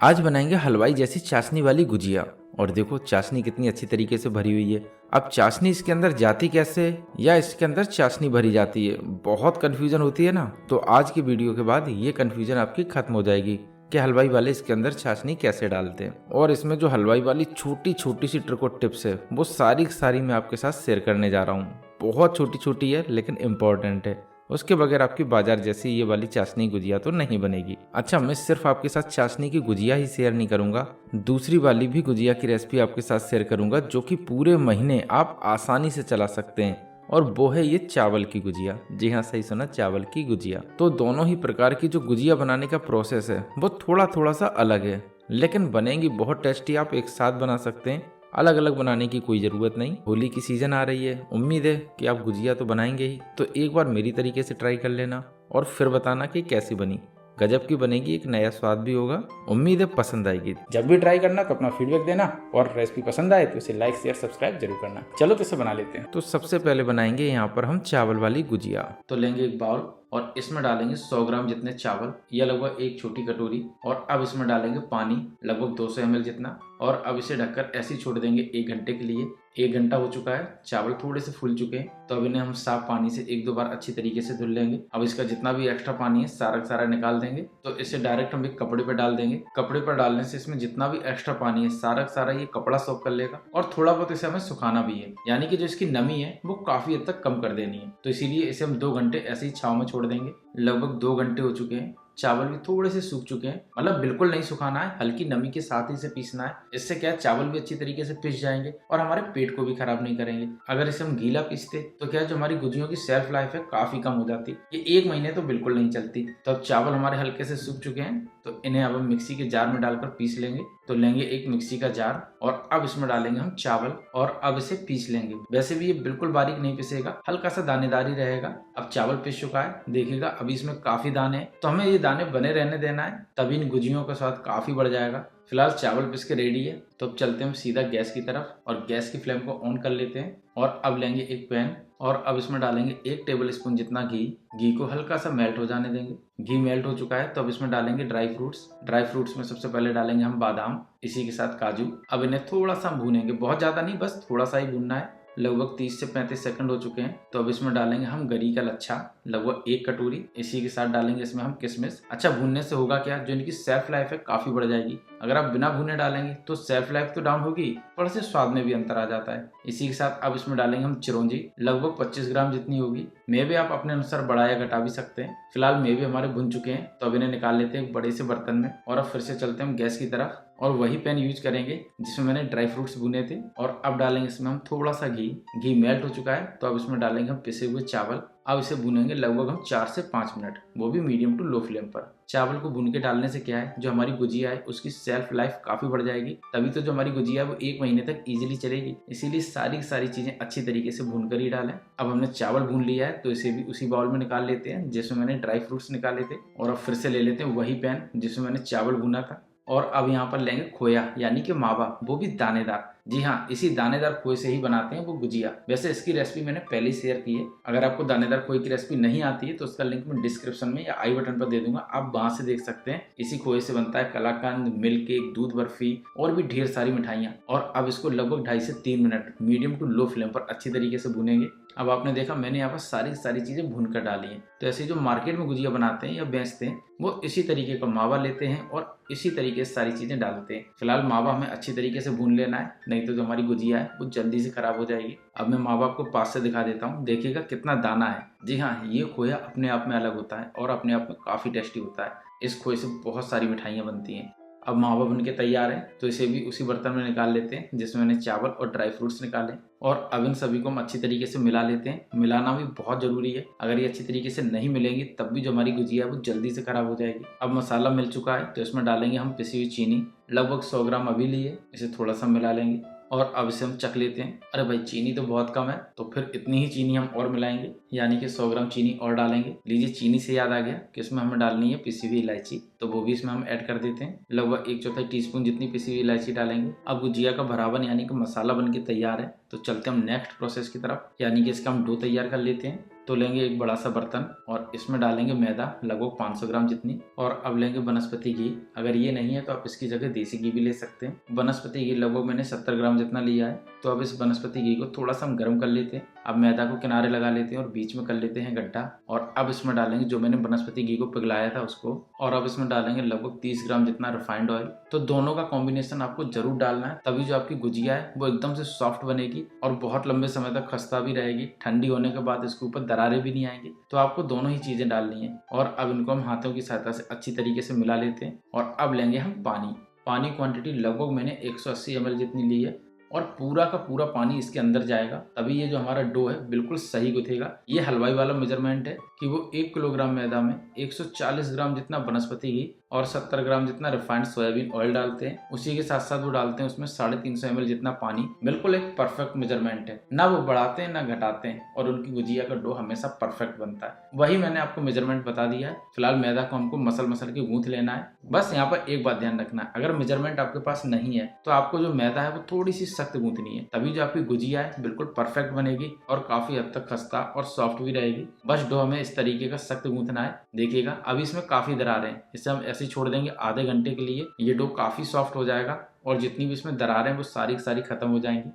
आज बनाएंगे हलवाई जैसी चाशनी वाली गुजिया। और देखो चाशनी कितनी अच्छी तरीके से भरी हुई है। अब चाशनी इसके अंदर जाती कैसे या इसके अंदर चाशनी भरी जाती है, बहुत कंफ्यूजन होती है ना। तो आज की वीडियो के बाद ये कंफ्यूजन आपकी खत्म हो जाएगी कि हलवाई वाले इसके अंदर चाशनी कैसे डालते हैं। और इसमें जो हलवाई वाली छोटी छोटी सी ट्रिक और टिप्स है वो सारी मैं आपके साथ शेयर करने जा रहा हूँ। बहुत छोटी छोटी है लेकिन इम्पोर्टेंट है। उसके बगैर आपकी बाजार जैसी ये वाली चाशनी गुजिया तो नहीं बनेगी। अच्छा, मैं सिर्फ आपके साथ चाशनी की गुजिया ही शेयर नहीं करूंगा, दूसरी वाली भी गुजिया की रेसिपी आपके साथ शेयर करूंगा जो कि पूरे महीने आप आसानी से चला सकते हैं। और वो है ये चावल की गुजिया। जी हाँ, सही सुना, चावल की गुजिया। तो दोनों ही प्रकार की जो गुजिया बनाने का प्रोसेस है वो थोड़ा सा अलग है, लेकिन बनेंगी बहुत टेस्टी। आप एक साथ बना सकते हैं, अलग अलग बनाने की कोई ज़रूरत नहीं। होली की सीज़न आ रही है, उम्मीद है कि आप गुजिया तो बनाएंगे ही। तो एक बार मेरी तरीके से ट्राई कर लेना और फिर बताना कि कैसी बनी। गजब की बनेगी, एक नया स्वाद भी होगा। उम्मीद है पसंद आएगी। जब भी ट्राई करना तो अपना फीडबैक देना, और रेसिपी पसंद आए तो इसे लाइक शेयर सब्सक्राइब जरूर करना। चलो तो इसे बना लेते हैं। तो सबसे पहले बनाएंगे यहाँ पर हम चावल वाली गुजिया। तो लेंगे एक बाउल और इसमें डालेंगे 100 ग्राम जितने चावल, या लगभग एक छोटी कटोरी। और अब इसमें डालेंगे पानी लगभग 200 ml जितना। और अब इसे ढककर ऐसे ही छोड़ देंगे 1 घंटे के लिए। 1 घंटा हो चुका है, चावल थोड़े से फूल चुके हैं, तो अब इन्हें हम साफ पानी से 1-2 बार अच्छी तरीके से धुल लेंगे। अब इसका जितना भी एक्स्ट्रा पानी है सारा निकाल देंगे। तो इसे डायरेक्ट हम एक कपड़े पर डाल देंगे। कपड़े पर डालने से इसमें जितना भी एक्स्ट्रा पानी है सारा ये कपड़ा सोख कर लेगा। और थोड़ा बहुत इसे हमें सुखाना भी है, यानी कि जो इसकी नमी है वो काफी हद तक कम कर देनी है। तो इसीलिए इसे हम 2 घंटे ऐसे ही छांव में छोड़ देंगे। लगभग 2 घंटे हो चुके हैं, चावल भी थोड़े से सूख चुके हैं, मतलब बिल्कुल नहीं सुखाना है, हल्की नमी के साथ ही इसे पीसना है। इससे क्या है, चावल भी अच्छी तरीके से पिस जाएंगे और हमारे पेट को भी खराब नहीं करेंगे। अगर इसे हम गीला पीसते तो क्या है, जो हमारी गुजियों की शेल्फ लाइफ है काफी कम हो जाती, ये 1 महीने तो बिल्कुल नहीं चलती। तो अब चावल हमारे हल्के से सूख चुके हैं, तो इन्हें अब हम मिक्सी के जार में डालकर पीस लेंगे। तो लेंगे एक मिक्सी का जार और अब इसमें डालेंगे हम चावल और अब इसे पीस लेंगे। वैसे भी ये बिल्कुल बारीक नहीं पिसेगा, हल्का सा दानेदार ही रहेगा। अब चावल पिस चुका है, देखिएगा अभी इसमें काफी दाने हैं, तो हमें ये दाने बने रहने देना है, तभी इन गुजियों का स्वाद काफी बढ़ जाएगा। फिलहाल चावल पिस के रेडी है, तो अब चलते हैं हम सीधा गैस की तरफ और गैस की फ्लेम को ऑन कर लेते हैं। और अब लेंगे एक पैन और अब इसमें डालेंगे 1 टेबल स्पून जितना घी। घी को हल्का सा मेल्ट हो जाने देंगे। घी मेल्ट हो चुका है, तो अब इसमें डालेंगे ड्राई फ्रूट्स में सबसे पहले डालेंगे हम बादाम, इसी के साथ काजू। अब इन्हें थोड़ा सा भूनेंगे, बहुत ज्यादा नहीं, बस थोड़ा सा ही भूनना है। लगभग 30 से 35 सेकंड हो चुके हैं, तो अब इसमें डालेंगे हम गरी का लच्छा, लगभग 1 कटोरी। इसी के साथ डालेंगे इसमें हम किशमिश। अच्छा, भूनने से होगा क्या, जो इनकी शेल्फ लाइफ है काफी बढ़ जाएगी। अगर आप बिना भुने डालेंगे तो शेल्फ लाइफ तो डाउन होगी, पर से स्वाद में भी अंतर आ जाता है। इसी के साथ अब इसमें डालेंगे हम चिरौंजी, लगभग 25 ग्राम जितनी होगी। मेवे आप अपने अनुसार बढ़ा या घटा भी सकते हैं। फिलहाल मेवे हमारे भुन चुके हैं, तो अब इन्हें निकाल लेते हैं एक बड़े से बर्तन में। और अब फिर से चलते हैं हम गैस की तरफ और वही पैन यूज करेंगे जिसमें मैंने ड्राई फ्रूट्स भुने थे। और अब डालेंगे इसमें हम थोड़ा सा घी मेल्ट हो चुका है, तो अब इसमें डालेंगे हम पिसे हुए चावल। अब इसे भुनेंगे लगभग हम 4 से 5 मिनट, वो भी मीडियम टू लो फ्लेम पर। चावल को भून के डालने से क्या है, जो हमारी गुजिया है उसकी शेल्फ लाइफ काफी बढ़ जाएगी, तभी तो जो हमारी गुजिया है वो 1 महीने तक इजीली चलेगी। इसीलिए सारी चीजें अच्छी तरीके से भून कर ही डालें। अब हमने चावल भून लिया है, तो इसे भी उसी बाउल में निकाल लेते हैं जिसमें मैंने ड्राई फ्रूट्स निकाले थे। और अब फिर से ले लेते हैं वही पैन जिसमें मैंने चावल भुना था। और अब यहाँ पर लेंगे खोया, यानी कि मावा, वो भी दानेदार। जी हाँ, इसी दानेदार खोए से ही बनाते हैं वो गुजिया। वैसे इसकी रेसिपी मैंने पहले ही शेयर की है। अगर आपको दानेदार खोए की रेसिपी नहीं आती है तो उसका लिंक मैं डिस्क्रिप्शन में या आई बटन पर दे दूंगा, आप वहां से देख सकते हैं। इसी खोए से बनता है कलाकंद, मिल्क केक, दूध बर्फी और भी ढेर सारी मिठाइयाँ। और अब इसको लगभग 2.5 से 3 minute medium to low flame पर अच्छी तरीके से भूनेंगे। अब आपने देखा मैंने यहाँ पर सारी चीजें भून कर डाली हैं। तो ऐसे जो मार्केट में गुजिया बनाते हैं या बेचते हैं वो इसी तरीके का मावा लेते हैं और इसी तरीके से सारी चीजें डालते हैं। फिलहाल मावा हमें अच्छी तरीके से भून लेना है, नहीं तो जो हमारी गुजिया है वो जल्दी से खराब हो जाएगी। अब मैं मावा आपको पास से दिखा देता हूँ, देखिएगा कितना दाना है। जी हाँ, ये खोया अपने आप में अलग होता है और अपने आप में काफी टेस्टी होता है। इस खोए से बहुत सारी मिठाइयाँ बनती हैं। अब मावा बन के तैयार है, तो इसे भी उसी बर्तन में निकाल लेते हैं जिसमें मैंने चावल और ड्राई फ्रूट्स निकाले। और अब इन सभी को हम अच्छी तरीके से मिला लेते हैं। मिलाना भी बहुत जरूरी है, अगर ये अच्छी तरीके से नहीं मिलेंगी तब भी जो हमारी गुजिया है वो जल्दी से खराब हो जाएगी। अब मसाला मिल चुका है, तो इसमें डालेंगे हम पिसी हुई चीनी, लगभग 100 ग्राम अभी ली है। इसे थोड़ा सा मिला लेंगे और अब इसे हम चख लेते हैं। अरे भाई, चीनी तो बहुत कम है, तो फिर इतनी ही चीनी हम और मिलाएंगे, यानी कि 100 ग्राम चीनी और डालेंगे। लीजिए, चीनी से याद आ गया कि इसमें हमें डालनी है पिसी हुई इलायची, तो वो भी इसमें हम ऐड कर देते हैं। लगभग 1/4 टीस्पून जितनी पिसी हुई इलायची डालेंगे। अब गुजिया का भरावन यानी कि मसाला बन के तैयार है, तो चलते हम नेक्स्ट प्रोसेस की तरफ, यानी कि इसका हम डो तैयार कर लेते हैं। तो लेंगे एक बड़ा सा बर्तन और इसमें डालेंगे मैदा लगभग 500 ग्राम जितनी, और अब लेंगे वनस्पति घी। अगर ये नहीं है तो आप इसकी जगह देसी घी भी ले सकते हैं। वनस्पति घी लगभग मैंने 70 ग्राम जितना लिया है। तो अब इस वनस्पति घी को थोड़ा सा हम गर्म कर लेते हैं। अब मैदा को किनारे लगा लेते हैं और बीच में कर लेते हैं गड्ढा, और अब इसमें डालेंगे जो मैंने वनस्पति घी को पिघलाया था उसको, और अब इसमें डालेंगे लगभग 30 ग्राम जितना रिफाइंड ऑयल। तो दोनों का कॉम्बिनेशन आपको जरूर डालना है, तभी जो आपकी गुजिया है वो एकदम से सॉफ्ट बनेगी और बहुत लंबे समय तक खस्ता भी रहेगी। ठंडी होने के बाद इसके ऊपर दरारें भी नहीं आएंगी। तो आपको दोनों ही चीजें डालनी है, और अब इनको हम हाथों की सहायता से अच्छी तरीके से मिला लेते हैं। और अब लेंगे हम पानी क्वांटिटी लगभग मैंने 180 ml जितनी ली है, और पूरा का पूरा पानी इसके अंदर जाएगा, तभी ये जो हमारा डो है बिल्कुल सही गुथेगा। ये हलवाई वाला मेजरमेंट है कि वो 1 किलोग्राम मैदा में 140 ग्राम जितना वनस्पति घी और 70 ग्राम जितना रिफाइंड सोयाबीन ऑयल डालते हैं। उसी के साथ साथ वो डालते हैं उसमें 350 ml जितना पानी। बिल्कुल एक परफेक्ट मेजरमेंट है, ना वो बढ़ाते हैं ना घटाते हैं, और उनकी गुजिया का डो हमेशा परफेक्ट बनता है। वही मैंने आपको मेजरमेंट बता दिया है। फिलहाल मैदा को हमको मसल के गूंथ लेना है। बस यहाँ पर एक बात ध्यान रखना है, अगर मेजरमेंट आपके पास नहीं है तो आपको जो मैदा है वो थोड़ी सी सख्त गूंथनी है, तभी जो आपकी गुजिया है बिल्कुल परफेक्ट बनेगी और काफी हद तक खस्ता और सॉफ्ट भी रहेगी। बस डो हमें इस तरीके का सख्त गूंथना है। देखिएगा अभी इसमें काफी दरारें हैं, इससे हम ऐसे छोड़ देंगे आधे घंटे के लिए। ये डो काफी सॉफ्ट हो जाएगा और जितनी भी इसमें दरारें हैं वो सारी खत्म हो जाएंगी।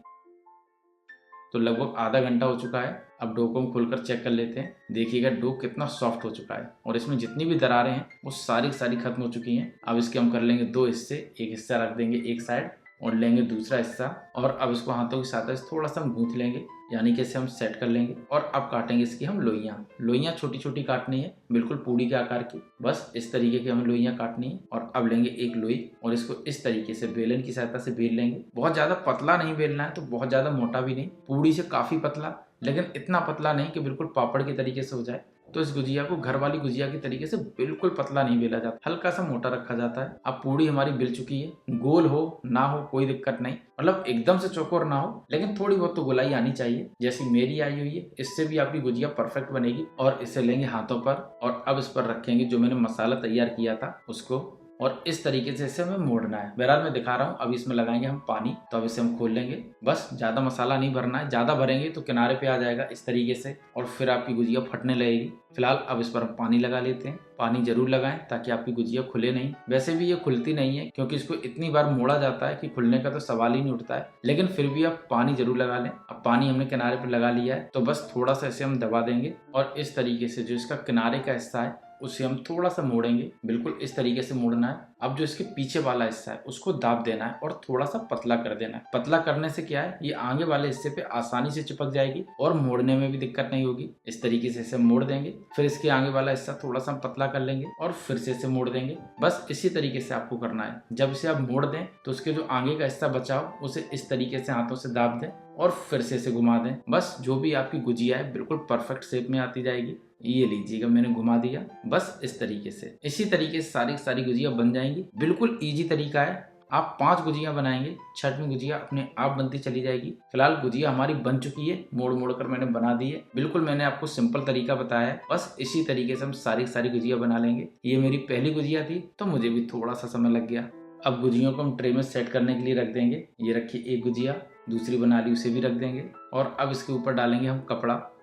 तो लगभग आधा घंटा हो चुका है। अब डो को हम खोलकर चेक कर लेते हैं। देखिएगा डो कितना सॉफ्ट हो चुका है और इसमें जितनी भी दरारें हैं वो सारी खत्म हो चुकी हैं। अब इसके हम कर लेंगे 2 हिस्से, एक हिस्सा रख देंगे एक साइड और लेंगे दूसरा हिस्सा, और अब इसको हाथों की सहायता से थोड़ा सा हम गूंथ लेंगे, यानी कि इसे हम सेट कर लेंगे। और अब काटेंगे इसकी हम लोइयां छोटी छोटी काटनी है, बिल्कुल पूड़ी के आकार की। बस इस तरीके की हमें लोइयां काटनी है। और अब लेंगे एक लोई और इसको इस तरीके से बेलन की सहायता से बेल लेंगे। बहुत ज्यादा पतला नहीं बेलना है, तो बहुत ज्यादा मोटा भी नहीं, पूड़ी से काफी पतला, लेकिन इतना पतला नहीं कि बिल्कुल पापड़ के तरीके से हो जाए। तो इस गुजिया को घर वाली गुजिया के तरीके से बिल्कुल पतला नहीं बेला जाता, हल्का सा मोटा रखा जाता है। अब पूड़ी हमारी बिल चुकी है, गोल हो ना हो कोई दिक्कत नहीं, मतलब एकदम से चौकोर ना हो, लेकिन थोड़ी बहुत तो गोलाई आनी चाहिए, जैसी मेरी आई हुई है। इससे भी आपकी गुजिया परफेक्ट बनेगी। और इसे लेंगे हाथों पर और अब इस पर रखेंगे जो मैंने मसाला तैयार किया था उसको, और इस तरीके से इसे हमें मोड़ना है। बहरहाल मैं दिखा रहा हूँ। अब इसमें लगाएंगे हम पानी। तो अब इसे हम खोल लेंगे। बस ज्यादा मसाला नहीं भरना है, ज्यादा भरेंगे तो किनारे पे आ जाएगा इस तरीके से और फिर आपकी गुजिया फटने लगेगी। फिलहाल अब इस पर हम पानी लगा लेते हैं। पानी जरूर लगाएं ताकि आपकी गुजिया खुले नहीं। वैसे भी ये खुलती नहीं है क्योंकि इसको इतनी बार मोड़ा जाता है कि खुलने का तो सवाल ही नहीं उठता है, लेकिन फिर भी आप पानी जरूर लगा लें। अब पानी हमने किनारे पर लगा लिया है, तो बस थोड़ा सा इसे हम दबा देंगे और इस तरीके से जो इसका किनारे का हिस्सा है उसे हम थोड़ा सा मोड़ेंगे। बिल्कुल इस तरीके से मोड़ना है। अब जो इसके पीछे वाला हिस्सा है उसको दाब देना है और थोड़ा सा पतला कर देना है। पतला करने से क्या है, ये आगे वाले हिस्से पे आसानी से चिपक जाएगी और मोड़ने में भी दिक्कत नहीं होगी। इस तरीके से इसे मोड़ देंगे, फिर इसके आगे वाला हिस्सा थोड़ा सा पतला कर लेंगे और फिर से इसे मोड़ देंगे। बस इसी तरीके से आपको करना है। जब इसे आप मोड़ दें तो उसके जो आगे का हिस्सा बचा हो उसे इस तरीके से हाथों से दाब दें और फिर से इसे घुमा दें। बस जो भी आपकी गुजिया है बिल्कुल परफेक्ट शेप में आती जाएगी। ये लीजिएगा मैंने घुमा दिया। बस इस तरीके से, इसी तरीके से सारी गुजिया बन जाएंगी। बिल्कुल इजी तरीका है। आप 5 गुजिया बनाएंगे, 6वीं गुजिया अपने आप बनती चली जाएगी। फिलहाल गुजिया हमारी बन चुकी है, मोड़ कर मैंने बना दी है। बिल्कुल मैंने आपको सिंपल तरीका बताया है। बस इसी तरीके से हम सारी गुजिया बना लेंगे। ये मेरी पहली गुजिया थी तो मुझे भी थोड़ा सा समय लग गया। अब गुजियों को हम ट्रे में सेट करने के लिए रख देंगे। ये रखिए एक गुजिया, दूसरी बना ली उसे भी रख देंगे और अब इसके ऊपर डालेंगे हम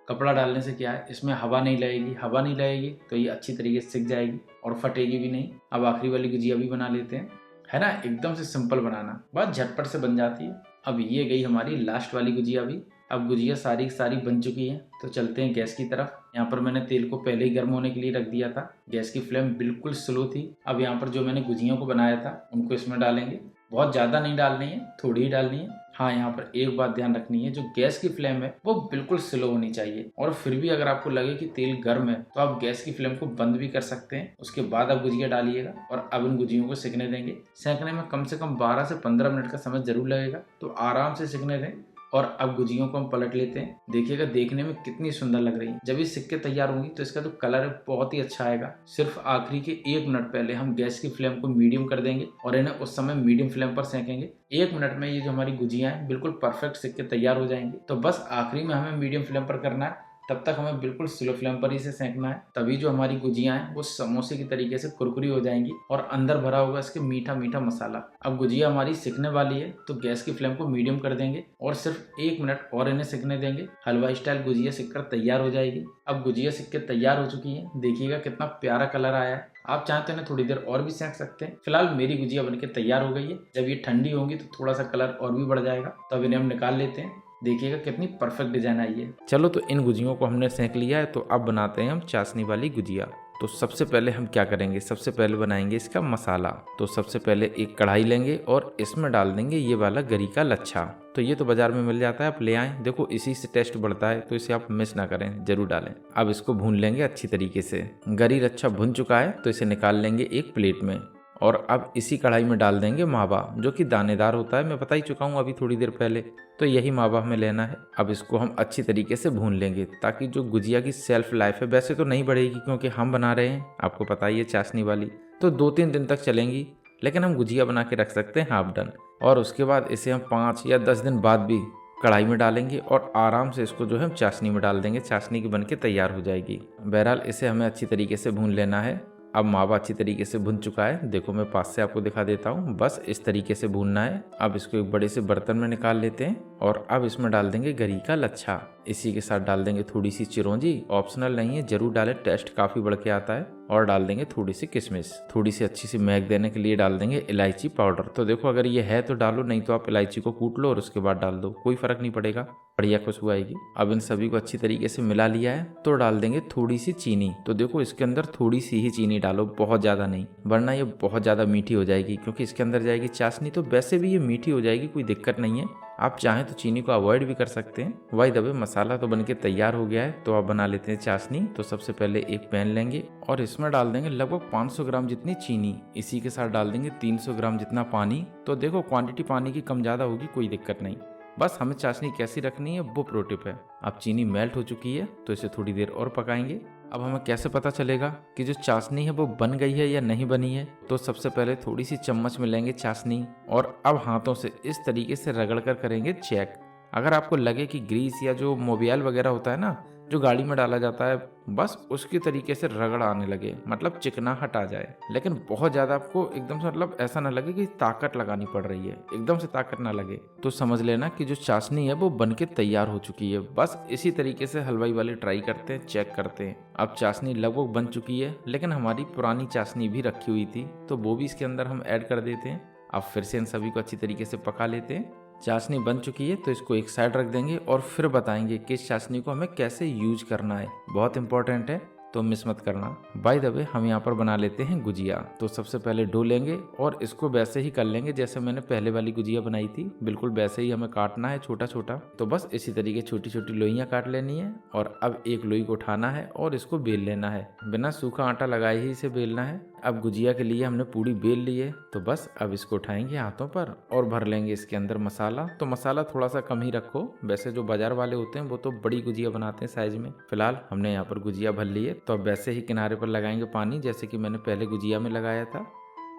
कपड़ा डालने से क्या है, इसमें हवा नहीं लगेगी तो ये अच्छी तरीके से सिक जाएगी और फटेगी भी नहीं। अब आखिरी वाली गुजिया भी बना लेते हैं, है ना। एकदम से सिंपल बनाना, बहुत झटपट से बन जाती है। अब ये गई हमारी लास्ट वाली गुजिया भी। अब गुजिया सारी बन चुकी है, तो चलते हैं गैस की तरफ। यहाँ पर मैंने तेल को पहले ही गर्म होने के लिए रख दिया था। गैस की फ्लेम बिल्कुल स्लो थी। अब यहाँ पर जो मैंने गुजियों को बनाया था उनको इसमें डालेंगे। बहुत ज्यादा नहीं डालनी है, थोड़ी ही डालनी है। हाँ, यहाँ पर एक बात ध्यान रखनी है, जो गैस की फ्लेम है वो बिल्कुल स्लो होनी चाहिए। और फिर भी अगर आपको लगे कि तेल गर्म है तो आप गैस की फ्लेम को बंद भी कर सकते हैं। उसके बाद आप गुजिया डालिएगा और अब इन गुजियों को सिकने देंगे। सेकने में कम से कम 12 से 15 मिनट का समय जरूर लगेगा, तो आराम से सिकने दें। और अब गुजियों को हम पलट लेते हैं। देखिएगा देखने में कितनी सुंदर लग रही है। जब ये सिक्के तैयार होंगी तो इसका जो कलर है बहुत ही अच्छा आएगा। सिर्फ आखिरी के 1 मिनट पहले हम गैस की फ्लेम को मीडियम कर देंगे और इन्हें उस समय मीडियम फ्लेम पर सेकेंगे। 1 मिनट में ये जो हमारी गुजिया है बिल्कुल परफेक्ट सिक्के तैयार हो जाएंगे। तो बस आखिरी में हमें मीडियम फ्लेम पर करना है तब तक हमें बिल्कुल स्लो फ्लेम पर ही इसे सेंकना है, तभी जो हमारी गुजिया हैं वो समोसे की तरीके से कुरकुरी हो जाएंगी और अंदर भरा होगा इसके मीठा मीठा मसाला। अब गुजिया हमारी सिकने वाली है तो गैस की फ्लेम को मीडियम कर देंगे और सिर्फ 1 मिनट और इन्हें सिकने देंगे। हलवाई स्टाइल गुजिया सिककर तैयार हो जाएगी। अब गुजिया सिक के तैयार हो चुकी है, देखिएगा कितना प्यारा कलर आया है। आप चाहते हैं थोड़ी देर और भी सेंक सकते हैं। फिलहाल मेरी गुजिया बनके तैयार हो गई है। जब ये ठंडी होंगी तो थोड़ा सा कलर और भी बढ़ जाएगा, तो अब इन्हें हम निकाल लेते हैं। देखिएगा कितनी परफेक्ट डिजाइन आई है। चलो तो इन गुजियों को हमने सेंक लिया है, तो अब बनाते हैं हम चाशनी वाली गुजिया। तो सबसे पहले हम क्या करेंगे, सबसे पहले बनाएंगे इसका मसाला। तो सबसे पहले एक कढ़ाई लेंगे और इसमें डाल देंगे ये वाला गरी का लच्छा। तो ये तो बाजार में मिल जाता है, आप ले आएं। देखो इसी से टेस्ट बढ़ता है, तो इसे आप मिस ना करें, जरूर डालें। अब इसको भून लेंगे अच्छी तरीके से। गरी लच्छा भुन चुका है तो इसे निकाल लेंगे एक प्लेट में और अब इसी कढ़ाई में डाल देंगे मावा, जो कि दानेदार होता है। मैं बता ही चुका हूँ अभी थोड़ी देर पहले। तो यही मावा हमें लेना है। अब इसको हम अच्छी तरीके से भून लेंगे ताकि जो गुजिया की सेल्फ लाइफ है वैसे तो नहीं बढ़ेगी, क्योंकि हम बना रहे हैं, आपको पता ही है, चाशनी वाली, तो 2-3 दिन तक चलेंगी। लेकिन हम गुजिया बना के रख सकते हैं हाफ डन, और उसके बाद इसे हम 5 या 10 दिन बाद भी कढ़ाई में डालेंगे और आराम से इसको जो है हम चाशनी में डाल देंगे। चाशनी की बनके तैयार हो जाएगी। बहरहाल इसे हमें अच्छी तरीके से भून लेना है। अब मावा अच्छी तरीके से भुन चुका है, देखो मैं पास से आपको दिखा देता हूँ। बस इस तरीके से भूनना है। अब इसको एक बड़े से बर्तन में निकाल लेते हैं और अब इसमें डाल देंगे गरी का लच्छा। इसी के साथ डाल देंगे थोड़ी सी चिरौंजी, ऑप्शनल नहीं है, जरूर डालें, टेस्ट काफी बढ़ के आता है। और डाल देंगे थोड़ी सी किशमिश। थोड़ी सी अच्छी सी महक देने के लिए डाल देंगे इलायची पाउडर। तो देखो अगर ये है तो डालो, नहीं तो आप इलायची को कूट लो और उसके बाद डाल दो, कोई फर्क नहीं पड़ेगा, बढ़िया खुशबू आएगी। अब इन सभी को अच्छी तरीके से मिला लिया है तो डाल देंगे थोड़ी सी चीनी। तो देखो इसके अंदर थोड़ी सी ही चीनी डालो, बहुत ज्यादा नहीं, वरना ये बहुत ज्यादा मीठी हो जाएगी। क्योंकि इसके अंदर जाएगी चाशनी तो वैसे भी ये मीठी हो जाएगी, कोई दिक्कत नहीं है। आप चाहें तो चीनी को अवॉइड भी कर सकते हैं। वाई दबे मसाला तो बनके तैयार हो गया है, तो आप बना लेते हैं चाशनी। तो सबसे पहले एक पैन लेंगे और इसमें डाल देंगे लगभग 500 ग्राम जितनी चीनी। इसी के साथ डाल देंगे 300 ग्राम जितना पानी। तो देखो क्वांटिटी पानी की कम ज्यादा होगी, कोई दिक्कत नहीं, बस हमें चाशनी कैसी रखनी है वो प्रो टिप है। अब चीनी मेल्ट हो चुकी है तो इसे थोड़ी देर और पकाएंगे। अब हमें कैसे पता चलेगा कि जो चाशनी है वो बन गई है या नहीं बनी है, तो सबसे पहले थोड़ी सी चम्मच में लेंगे चाशनी और अब हाथों से इस तरीके से रगड़ कर करेंगे चेक। अगर आपको लगे कि ग्रीस या जो मोबियल वगैरह होता है ना, जो गाड़ी में डाला जाता है, बस उसकी तरीके से रगड़ आने लगे, मतलब चिकनाहट आ जाए, लेकिन बहुत ज्यादा आपको एकदम से, मतलब ऐसा ना लगे कि ताकत लगानी पड़ रही है, एकदम से ताकत ना लगे, तो समझ लेना कि जो चाशनी है वो बनके तैयार हो चुकी है। बस इसी तरीके से हलवाई वाले ट्राई करते हैं, चेक करते हैं। अब चाशनी लगभग बन चुकी है, लेकिन हमारी पुरानी चाशनी भी रखी हुई थी तो वो भी इसके अंदर हम ऐड कर देते हैं। अब फिर से इन सभी को अच्छी तरीके से पका लेते हैं। चाशनी बन चुकी है तो इसको एक साइड रख देंगे और फिर बताएंगे कि इस चाशनी को हमें कैसे यूज करना है, बहुत इंपॉर्टेंट है, तो मिस मत करना। बाय द वे हम यहाँ पर बना लेते हैं गुजिया। तो सबसे पहले डो लेंगे और इसको वैसे ही कर लेंगे जैसे मैंने पहले वाली गुजिया बनाई थी, बिल्कुल वैसे ही हमें काटना है छोटा छोटा। तो बस इसी तरीके छोटी छोटी लोइयां काट लेनी है और अब एक लोई को उठाना है और इसको बेल लेना है, बिना सूखा आटा लगाए ही इसे बेलना है। अब गुजिया के लिए हमने पूरी बेल ली है, तो बस अब इसको उठाएंगे हाथों पर और भर लेंगे इसके अंदर मसाला। तो मसाला थोड़ा सा कम ही रखो, वैसे जो बाजार वाले होते हैं वो तो बड़ी गुजिया बनाते हैं साइज में। फिलहाल हमने यहाँ पर गुजिया भर ली है, तो अब वैसे ही किनारे पर लगाएंगे पानी जैसे कि मैंने पहले गुजिया में लगाया था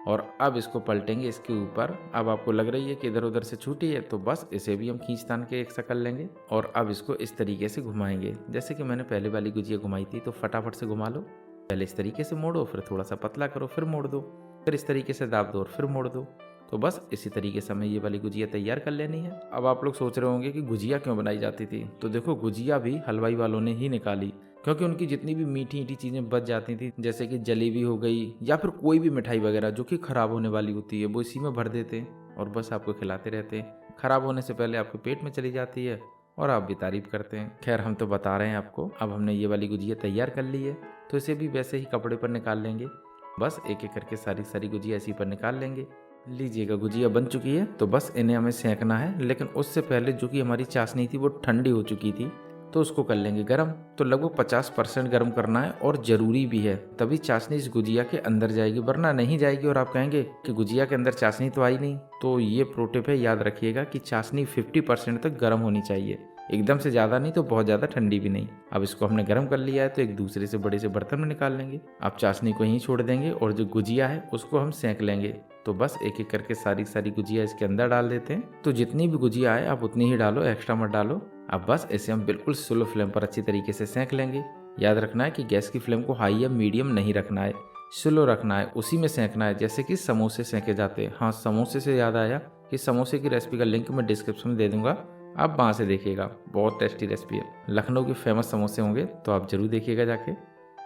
और अब इसको पलटेंगे इसके ऊपर। अब आपको लग रही है कि इधर उधर से छूटी है, तो बस इसे भी हम खींच तान के एक सा कर लेंगे और अब इसको इस तरीके से घुमाएंगे जैसे कि मैंने पहले वाली गुजिया घुमाई थी। तो फटाफट से घुमा लो, पहले इस तरीके से मोड़ो, फिर थोड़ा सा पतला करो, फिर मोड़ दो, फिर इस तरीके से दाब दो और फिर मोड़ दो। तो बस इसी तरीके से हमें ये वाली गुजिया तैयार कर लेनी है। अब आप लोग सोच रहे होंगे कि गुजिया क्यों बनाई जाती थी, तो देखो गुजिया भी हलवाई वालों ने ही निकाली, क्योंकि उनकी जितनी भी मीठी मीठी चीज़ें बच जाती थी, जैसे कि जलेबी हो गई या फिर कोई भी मिठाई वगैरह जो कि ख़राब होने वाली होती है, वो इसी में भर देते हैं और बस आपको खिलाते रहते हैं। ख़राब होने से पहले आपके पेट में चली जाती है और आप भी तारीफ करते हैं। खैर हम तो बता रहे हैं आपको। अब हमने ये वाली गुजिया तैयार कर ली है, तो इसे भी वैसे ही कपड़े पर निकाल लेंगे। बस एक एक करके सारी सारी गुजिया इसी पर निकाल लेंगे। लीजिएगा गुजिया बन चुकी है, तो बस इन्हें हमें सेंकना है, लेकिन उससे पहले जो कि हमारी चाशनी थी वो ठंडी हो चुकी थी, तो उसको कर लेंगे गरम। तो लगभग 50% गर्म करना है और ज़रूरी भी है, तभी चाशनी इस गुजिया के अंदर जाएगी, वरना नहीं जाएगी और आप कहेंगे कि गुजिया के अंदर चाशनी तो आई नहीं। तो ये प्रो टिप है, याद रखिएगा कि चाशनी 50% तक गर्म होनी चाहिए, एकदम से ज़्यादा नहीं तो बहुत ज़्यादा ठंडी भी नहीं। अब इसको हमने गर्म कर लिया है, तो एक दूसरे से बड़े से बर्तन में निकाल लेंगे। अब चाशनी को यहीं छोड़ देंगे और जो गुजिया है उसको हम सेंक लेंगे। तो बस एक एक करके सारी सारी गुजिया इसके अंदर डाल देते हैं। तो जितनी भी गुजिया है आप उतनी ही डालो, एक्स्ट्रा मत डालो। अब बस इसे हम बिल्कुल स्लो फ्लेम पर अच्छी तरीके से सेंक लेंगे। याद रखना है कि गैस की फ्लेम को हाई या मीडियम नहीं रखना है, स्लो रखना है, उसी में सेंकना है जैसे कि समोसे सेंके जाते हैं। हाँ, समोसे से याद आया कि समोसे की रेसिपी का लिंक मैं डिस्क्रिप्शन में दे दूंगा, आप वहाँ से देखिएगा, बहुत टेस्टी रेसिपी है। लखनऊ के फेमस समोसे होंगे तो आप जरूर देखिएगा जाके।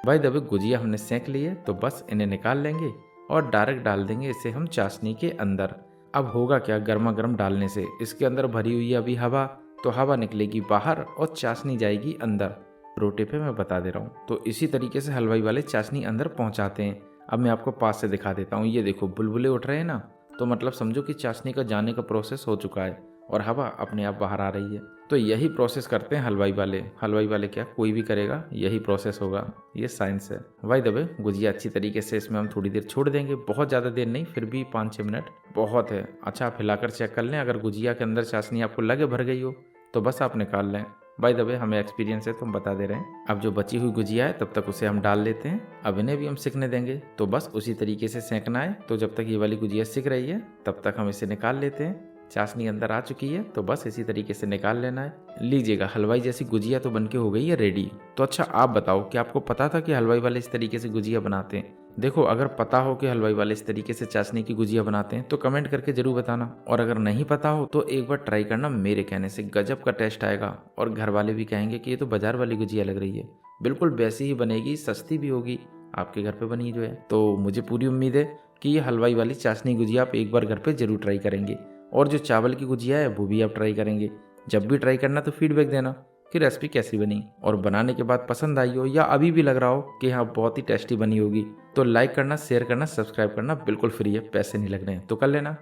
भाई दबे गुजिया हमने सेंक ली है तो बस इन्हें निकाल लेंगे और डायरेक्ट डाल देंगे इसे हम चाशनी के अंदर। अब होगा क्या, गर्मा गर्म डालने से इसके अंदर भरी हुई है अभी हवा, तो हवा निकलेगी बाहर और चाशनी जाएगी अंदर। प्रो टिप है, मैं बता दे रहा हूँ। तो इसी तरीके से हलवाई वाले चाशनी अंदर पहुँचाते हैं। अब मैं आपको पास से दिखा देता हूँ। ये देखो बुलबुले उठ रहे हैं ना, तो मतलब समझो कि चाशनी का जाने का प्रोसेस हो चुका है और हवा अपने आप बाहर आ रही है। तो यही प्रोसेस करते हैं हलवाई वाले। हलवाई वाले क्या, कोई भी करेगा, यही प्रोसेस होगा, ये साइंस है। भाई दबे गुजिया अच्छी तरीके से इसमें हम थोड़ी देर छोड़ देंगे, बहुत ज़्यादा देर नहीं, फिर भी 5-6 मिनट बहुत है। अच्छा, आप हिलाकर चेक कर लें, अगर गुजिया के अंदर चाशनी आपको लगे भर गई हो तो बस आप निकाल लें। भाई दबे हमें एक्सपीरियंस है तो हम बता दे रहे हैं। अब जो बची हुई गुजिया है तब तक उसे हम डाल लेते हैं। अब इन्हें भी हम सिकने देंगे, तो बस उसी तरीके से सेंकना है। तो जब तक ये वाली गुजिया सिक रही है तब तक हम इसे निकाल लेते हैं। चाशनी अंदर आ चुकी है तो बस इसी तरीके से निकाल लेना है। लीजिएगा, हलवाई जैसी गुजिया तो बनके हो गई है रेडी। तो अच्छा आप बताओ कि आपको पता था कि हलवाई वाले इस तरीके से गुजिया बनाते हैं? देखो, अगर पता हो कि हलवाई वाले इस तरीके से चाशनी की गुजिया बनाते हैं तो कमेंट करके जरूर बताना, और अगर नहीं पता हो तो एक बार ट्राई करना, मेरे कहने से गजब का टेस्ट आएगा और घर वाले भी कहेंगे कि ये तो बाजार वाली गुजिया लग रही है। बिल्कुल वैसी ही बनेगी, सस्ती भी होगी, आपके घर पे बनी जो है। तो मुझे पूरी उम्मीद है कि ये हलवाई वाली चाशनी गुजिया आप एक बार घर पे जरूर ट्राई करेंगे, और जो चावल की गुजिया है वो भी आप ट्राई करेंगे। जब भी ट्राई करना तो फीडबैक देना कि रेसिपी कैसी बनी, और बनाने के बाद पसंद आई हो या अभी भी लग रहा हो कि हाँ बहुत ही टेस्टी बनी होगी, तो लाइक करना, शेयर करना, सब्सक्राइब करना बिल्कुल फ्री है, पैसे नहीं लग रहे हैं, तो कर लेना।